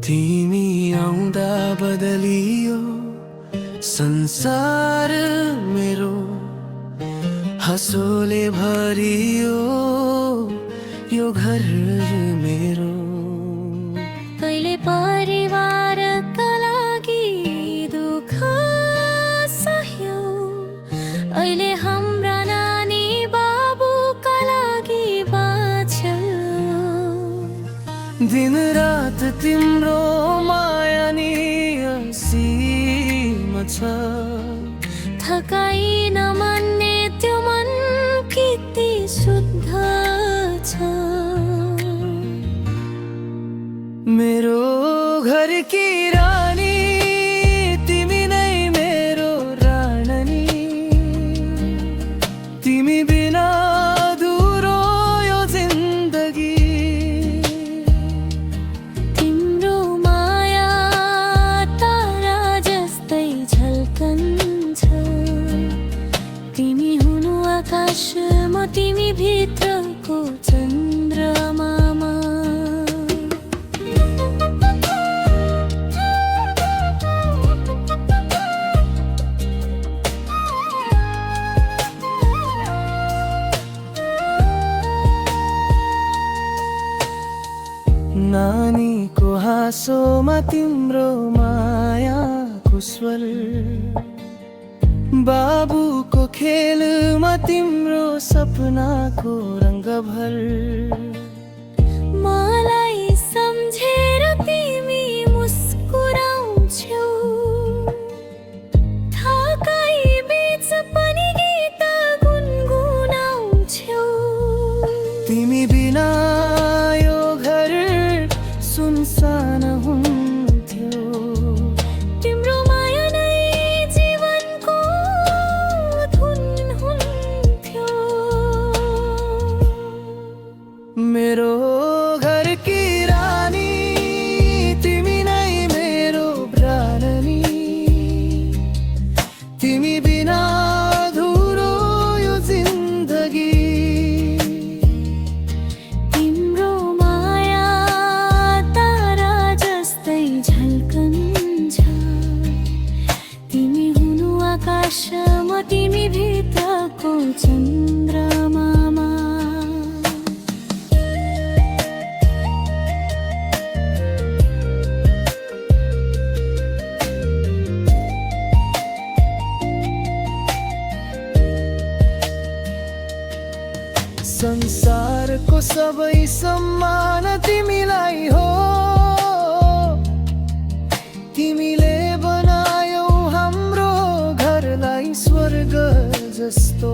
तिमी आउँदा बदलियो संसार मेरो, हँसोले भरियो यो घर मेरो। कहिले परिवारका लागि दुःख सह्यौ, अहिले हाम्रा नानी बाबुका लागि बाँच्यौ। दिन रात तिम्रो माया नि असीम छ, थकाइ नमान्ने त्यो मन कति शुद्ध छ। मेरो घर की रानी तिमी नै मेरो रानी, तिमी बिना अधुरो यो जिन्दगी। तिम्रो माया तारा जस्तै झल्कन्छ, तिमी हुनु आकाश म तिमी भित्रको चन्द्रमामा। नानीको हाँसोमा तिम्रो मायाको स्वर, बाबुको खेलमा तिम्रो सपनाको रङ्गभर। मलाई सम्झेर तिमी मुस्कुराउँछौ, थकाइ बीच पनि गीत गुनगुनाउँछौ। तिमी बिना यो घर सुनसान हुन्थ्यो, तिम्रो माया नै जीवनको धुन हुन्थ्यो। मेरो घर की रानी तिमी नै मेरो प्राणी, तिमी बिना अधुरो यो जिन्दगी। तिम्रो माया तारा जस्तै झल्कन्छ, तिमी हुनु आकाश म तिमी भित्रको चन्द्रमामा। संसारको सबै सम्मान तिमीलाई हो, तिमीले बनायौ हाम्रो घरलाई स्वर्ग जस्तो।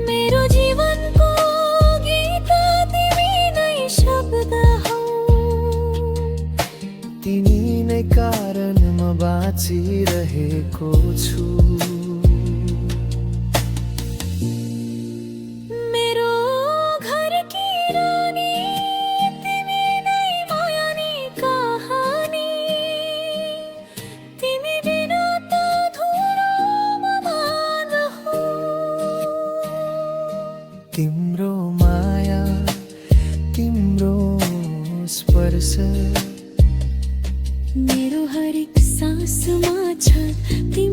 मेरो जीवनको गीत तिमी नै शब्द हौ, तिमी नै कारण म बाँचिरहेको छु। मेरो घर की रानी तिमी नै माया नि कहानी, तिमी बिना त अधुरो म मान हो। तिम्रो माया तिम्रो स्पर्श मेरो हरेक सासमा छ तिम्रो